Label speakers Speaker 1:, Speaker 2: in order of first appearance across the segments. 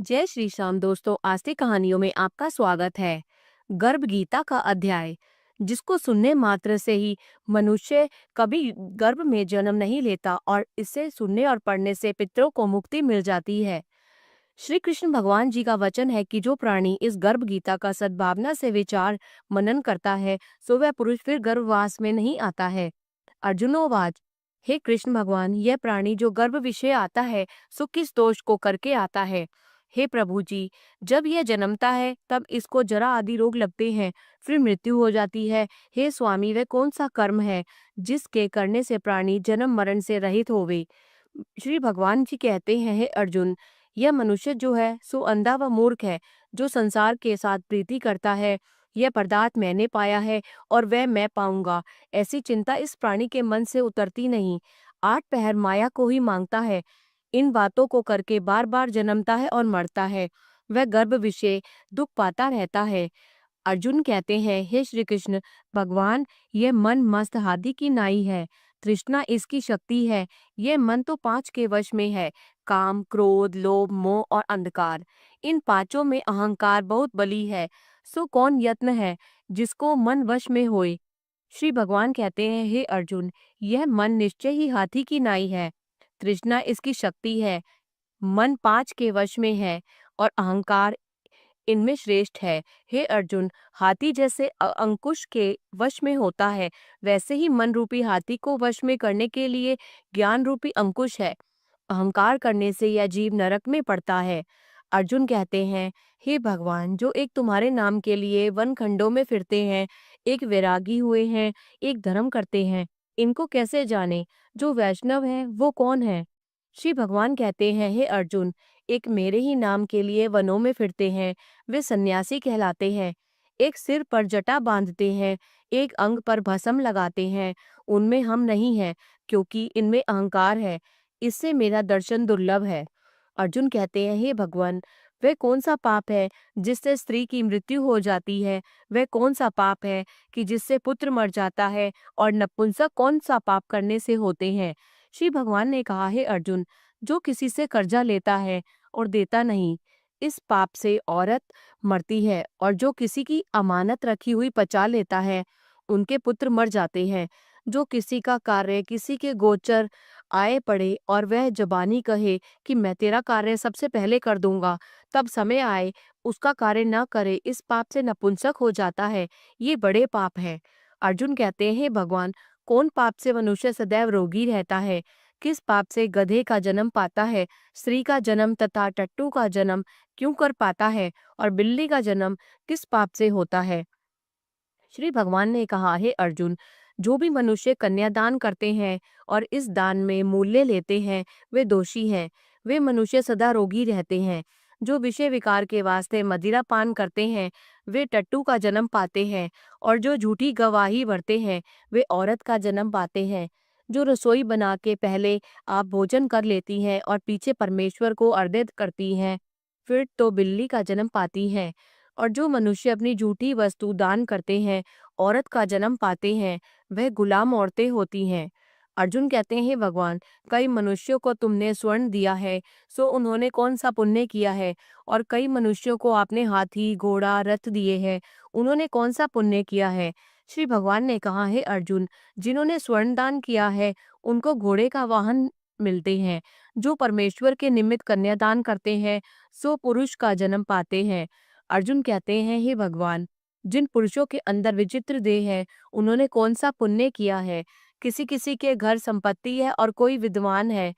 Speaker 1: जय श्री श्याम दोस्तों, आस्तिक कहानियों में आपका स्वागत है। गर्भ गीता का अध्याय, जिसको सुनने मात्र से ही मनुष्य कभी गर्भ में जन्म नहीं लेता और इसे सुनने और पढ़ने से पितरों को मुक्ति मिल जाती है। श्री कृष्ण भगवान जी का वचन है कि जो प्राणी इस गर्भ गीता का सद्भावना से विचार मनन करता है, सो वह पुरुष फिर गर्भवास में नहीं आता है। अर्जुनोवाच, हे कृष्ण भगवान, यह प्राणी जो गर्भ विषय आता है, सो किस दोष को करके आता है? हे प्रभु जी, जब यह जन्मता है तब इसको जरा आदि रोग लगते हैं, फिर मृत्यु हो जाती है। हे स्वामी, वह कौन सा कर्म है जिसके करने से प्राणी जन्म मरण से रहित होवे? श्री भगवान जी कहते हैं, हे अर्जुन, यह मनुष्य जो है सो अंधा व मूर्ख है, जो संसार के साथ प्रीति करता है। यह पदार्थ मैंने पाया है और वह मैं पाऊंगा, ऐसी चिंता इस प्राणी के मन से उतरती नहीं। आठ पहर माया को ही मांगता है, इन बातों को करके बार बार जन्मता है और मरता है। वह गर्भ विषय दुख पाता रहता है। अर्जुन कहते हैं, हे श्री कृष्ण भगवान, यह मन मस्त हाथी की नाई है। तृष्णा इसकी शक्ति है। यह मन तो पांच के वश में है, काम, क्रोध, लोभ, मोह और अंधकार। इन पांचों में अहंकार बहुत बली है। सो कौन यत्न है जिसको मन वश में होए? श्री भगवान कहते हैं, हे अर्जुन, यह मन निश्चय ही हाथी की नाई है। तृष्णा इसकी शक्ति है। मन पांच के वश में है और अहंकार इनमें श्रेष्ठ है। हे अर्जुन, हाथी जैसे अंकुश के वश में होता है, वैसे ही मन रूपी हाथी को वश में करने के लिए ज्ञान रूपी अंकुश है। अहंकार करने से यह जीव नरक में पड़ता है। अर्जुन कहते हैं, हे भगवान, जो एक तुम्हारे नाम के लिए वन खंडों में फिरते हैं, एक वैरागी हुए हैं, एक धर्म करते हैं, इनको कैसे जाने? जो वैष्णव है वो कौन है? श्री भगवान कहते हैं, हे अर्जुन, एक मेरे ही नाम के लिए वनों में फिरते हैं, वे सन्यासी कहलाते हैं। एक सिर पर जटा बांधते हैं, एक अंग पर भस्म लगाते हैं, उनमें हम नहीं हैं, क्योंकि इनमें अहंकार है। इससे मेरा दर्शन दुर्लभ है। अर्जुन कहते हैं, हे भगवान, वह कौन सा पाप है जिससे स्त्री की मृत्यु हो जाती है? वह कौन सा पाप है कि जिससे पुत्र मर जाता है? और नपुंसक कौन सा पाप करने से होते हैं? श्री भगवान ने कहा, हे अर्जुन, जो किसी से कर्जा लेता है और देता नहीं, इस पाप से औरत मरती है। और जो किसी की अमानत रखी हुई पचा लेता है, उनके पुत्र मर जाते हैं। जो किसी का कार्य किसी के गोचर आए पड़े और वह जबानी कहे कि मैं तेरा कार्य सबसे पहले कर दूंगा, तब समय आए उसका कार्य न करे, इस पाप से नपुंसक हो जाता है। ये बड़े पाप है। अर्जुन कहते हैं, हे भगवान, कौन पाप से मनुष्य सदैव रोगी रहता है? किस पाप से गधे का जन्म पाता है, स्त्री का जन्म तथा टट्टू का जन्म क्यों कर पाता है, और बिल्ली का जन्म किस पाप से होता है? श्री भगवान ने कहा, हे अर्जुन, जो भी मनुष्य कन्यादान करते हैं और इस दान में मूल्य लेते हैं, वे दोषी हैं। वे मनुष्य सदा रोगी रहते हैं। जो विषय विकार के वास्ते मदिरा पान करते हैं, वे टट्टू का जन्म पाते हैं। और जो झूठी गवाही भरते हैं, वे औरत का जन्म पाते हैं। जो रसोई बना के पहले आप भोजन कर लेती हैं और पीछे परमेश्वर को अर्पित करती हैं, फिर तो बिल्ली का जन्म पाती हैं। और जो मनुष्य अपनी झूठी वस्तु दान करते हैं, औरत का जन्म पाते हैं, वह गुलाम औरतें होती हैं। अर्जुन कहते हैं, हे भगवान, कई मनुष्यों को तुमने स्वर्ण दिया है, सो उन्होंने कौन सा पुण्य किया है? और कई मनुष्यों को आपने हाथी, घोड़ा, रथ दिए हैं, उन्होंने कौन सा पुण्य किया है? श्री भगवान ने कहा, हे अर्जुन, जिन्होंने स्वर्ण दान किया है, उनको घोड़े का वाहन मिलते हैं। जो परमेश्वर के निमित्त कन्यादान करते हैं, सो पुरुष का जन्म पाते हैं। अर्जुन कहते हैं, हे भगवान, जिन पुरुषों के अंदर विचित्र देह है, उन्होंने कौन सा पुण्य किया है? किसी किसी के घर संपत्ति है और कोई विद्वान है,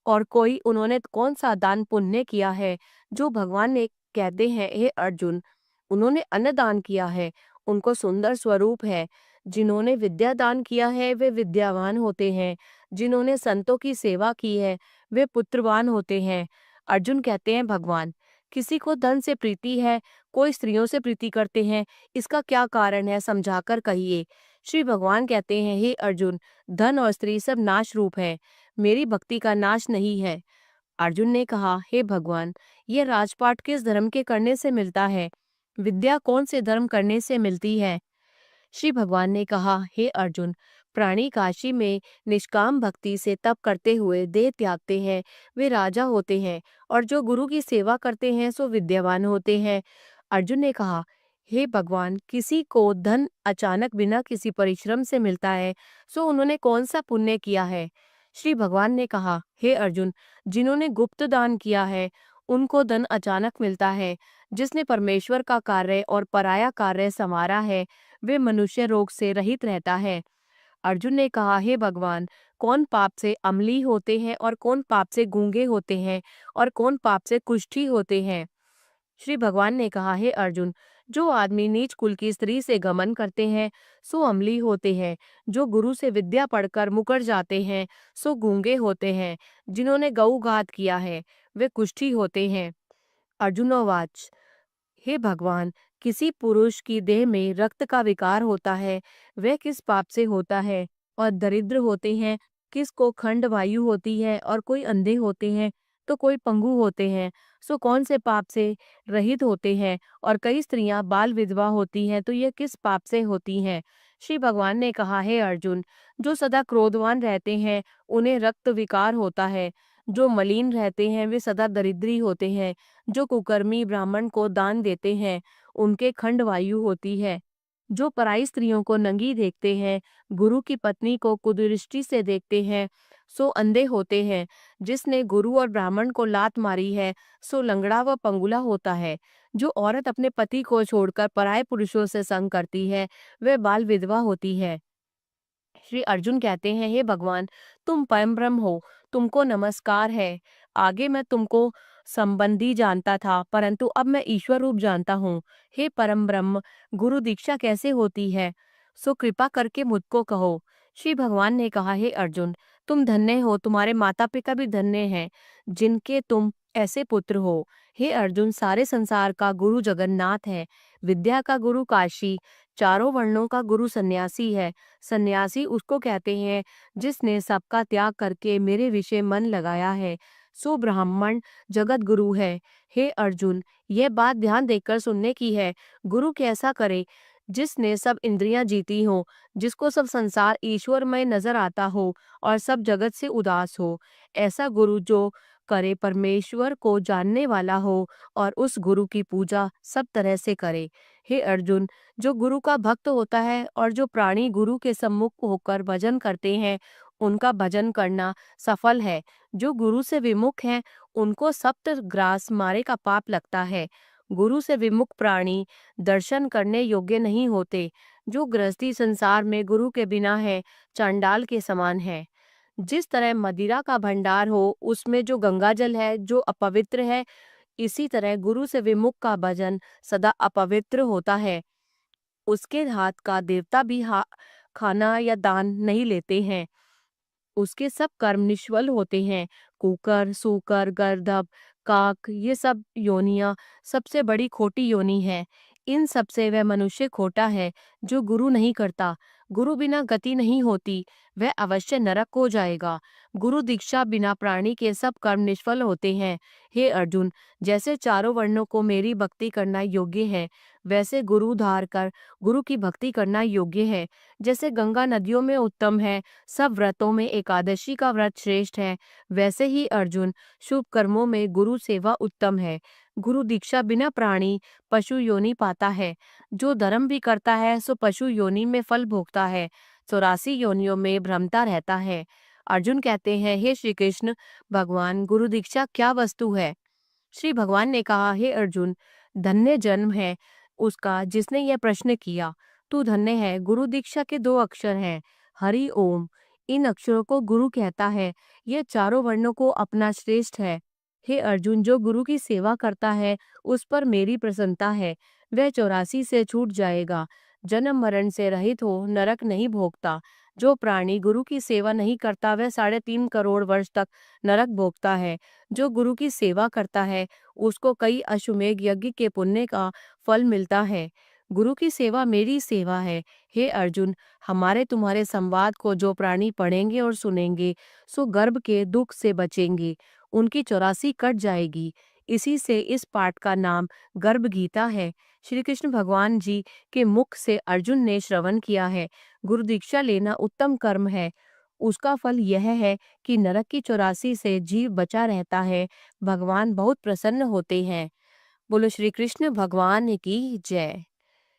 Speaker 1: और कोई उन्होंने कौन सा दान पुण्य किया है? जो भगवान ने कहते हैं, हे अर्जुन, उन्होंने अन्न दान किया है, उनको सुंदर स्वरूप है। जिन्होंने विद्या दान किया है, वे विद्यावान होते हैं। जिन्होंने संतों की सेवा की है, वे पुत्रवान होते हैं। अर्जुन कहते हैं, भगवान, किसी को धन से प्रीति है, कोई स्त्रियों से प्रीति करते हैं, इसका क्या कारण है, समझाकर कहिए। श्री भगवान कहते हैं, हे अर्जुन, धन और स्त्री सब नाश रूप है, मेरी भक्ति का नाश नहीं है। अर्जुन ने कहा, हे भगवान, यह राजपाट किस धर्म के करने से मिलता है? विद्या कौन से धर्म करने से मिलती है? श्री भगवान ने कहा, हे अर्जुन, प्राणी काशी में निष्काम भक्ति से तप करते हुए देह त्यागते हैं, वे राजा होते हैं, और जो गुरु की सेवा करते हैं सो विद्यावान होते हैं। अर्जुन ने कहा, हे भगवान, किसी को धन अचानक बिना किसी परिश्रम से मिलता है, सो उन्होंने कौन सा पुण्य किया है? श्री भगवान ने कहा, हे अर्जुन, जिन्होंने गुप्त दान किया है उनको धन अचानक मिलता है। जिसने परमेश्वर का कार्य और पराया कार्य संवारा है, वे मनुष्य रोग से रहित रहता है। अर्जुन ने कहा, हे भगवान, कौन पाप से अम्ली होते हैं और कौन पाप से गूंगे होते हैं और कौन पाप से कुष्ठी होते हैं? श्री भगवान ने कहा, हे अर्जुन, जो आदमी नीच कुल की स्त्री से गमन करते हैं सो अम्ली होते हैं। जो गुरु से विद्या पढ़कर मुकर जाते हैं सो गूंगे होते हैं। जिन्होंने गौघात किया है वे कुष्ठी होते हैं। अर्जुनोवाच, हे भगवान, किसी पुरुष की देह में रक्त का विकार होता है, वह किस पाप से होता है? और दरिद्र होते हैं, किसको खंड वायु होती है, और कोई अंधे होते हैं तो कोई पंगु होते हैं, सो कौन से पाप से रहित होते हैं? और कई स्त्रियां बाल विधवा होती हैं तो ये किस पाप से होती हैं? श्री भगवान ने कहा, हे अर्जुन, जो सदा क्रोधवान रहते हैं उन्हें रक्त विकार होता है। जो मलिन रहते हैं वे सदा दरिद्री होते हैं। जो कुकर्मी ब्राह्मण को दान देते हैं उनके खंड वायु होती है। जो पराई स्त्रियों को नंगी देखते हैं, गुरु की पत्नी को कुदृष्टि से देखते हैं, सो अंधे होते हैं। जिसने गुरु और ब्राह्मण को लात मारी है सो लंगड़ा व पंगुला होता है। जो औरत अपने पति को छोड़कर पराये पुरुषों से संग करती है वह बाल विधवा होती है। श्री अर्जुन कहते हैं, हे भगवान, तुम परम ब्रह्म हो, तुमको नमस्कार है। आगे मैं तुमको संबंधी जानता था, परंतु अब मैं ईश्वर रूप जानता हूँ। हे परम ब्रह्म, गुरु दीक्षा कैसे होती है? सो कृपा करके मुझको कहो। श्री भगवान ने कहा, हे अर्जुन, तुम धन्य हो, तुम्हारे माता पिता भी धन्य हैं, जिनके तुम ऐसे पुत्र हो। हे अर्जुन, सारे संसार का गुरु जगन्नाथ है। विद्या का गुरु काशी, चारों वर्णों का गुरु सन्यासी है। सन्यासी उसको कहते हैं जिसने सबका त्याग करके मेरे विषय मन लगाया है, सो ब्राह्मण जगत गुरु है। हे अर्जुन, यह बात ध्यान देकर सुनने की है। गुरु कैसा करे? जिसने सब इंद्रियां जीती हो, जिसको सब संसार ईश्वरमय नजर आता हो और सब जगत से उदास हो। ऐसा गुरु जो करे परमेश्वर को जानने वाला हो और उस गुरु की पूजा सब तरह से करे। हे अर्जुन, जो गुरु का भक्त होता है और जो प्राणी गुरु के सम्मुख होकर भजन करते हैं उनका भजन करना सफल है। जो गुरु से विमुख हैं उनको सप्त ग्रास मारे का पाप लगता है। गुरु से विमुख प्राणी दर्शन करने योग्य नहीं होते। जो गृहस्थी संसार में गुरु के बिना है चांडाल के समान है। जिस तरह मदिरा का भंडार हो उसमें जो गंगा जल है जो अपवित्र है, इसी तरह गुरु से विमुख का भजन सदा अपवित्र होता है। उसके हाथ का देवता भी खाना या दान नहीं लेते हैं। उसके सब कर्म निष्फल होते हैं। कुकर, सूकर, गर्दभ, काक, ये सब योनियां सबसे बड़ी खोटी योनि है। इन सब से वह मनुष्य खोटा है जो गुरु नहीं करता। गुरु बिना गति नहीं होती, वह अवश्य नरक हो जाएगा। गुरु दीक्षा बिना प्राणी के सब कर्म निष्फल होते हैं। हे अर्जुन, जैसे चारों वर्णों को मेरी भक्ति करना योग्य है, वैसे गुरु धार कर गुरु की भक्ति करना योग्य है। जैसे गंगा नदियों में उत्तम है, सब व्रतों में एकादशी का व्रत श्रेष्ठ है, वैसे ही अर्जुन शुभ कर्मों में गुरु सेवा उत्तम है। गुरु दीक्षा बिना प्राणी पशु योनि पाता है। जो धर्म भी करता है सो पशु योनि में फल भोगता है, 84 योनियों में भ्रमता रहता है। अर्जुन कहते हैं, हे श्री कृष्ण भगवान, गुरु दीक्षा क्या वस्तु है? श्री भगवान ने कहा, हे अर्जुन, धन्य जन्म है उसका जिसने यह प्रश्न किया। तू धन्य है। गुरु दीक्षा के दो अक्षर हैं, हरि ओम। इन अक्षरों को गुरु कहता है। यह चारों वर्णों को अपना श्रेष्ठ है। हे अर्जुन, जो गुरु की सेवा करता है उस पर मेरी प्रसन्नता है। वह 84 से छूट जाएगा, जन्म मरण से रहित हो, नरक नहीं भोगता। जो प्राणी गुरु की सेवा नहीं करता वह 3.5 करोड़ वर्ष तक नरक भोगता है। जो गुरु की सेवा करता है उसको कई अश्वमेध यज्ञ के पुण्य का फल मिलता है। गुरु की सेवा मेरी सेवा है। हे अर्जुन, हमारे तुम्हारे संवाद को जो प्राणी पढ़ेंगे और सुनेंगे सो गर्भ के दुख से बचेंगे, उनकी 84 कट जाएगी। इसी से इस पाठ का नाम गर्भ गीता है। श्री कृष्ण भगवान जी के मुख से अर्जुन ने श्रवण किया है। गुरु दीक्षा लेना उत्तम कर्म है। उसका फल यह है कि नरक की 84 से जीव बचा रहता है। भगवान बहुत प्रसन्न होते हैं। बोलो श्री कृष्ण भगवान की जय।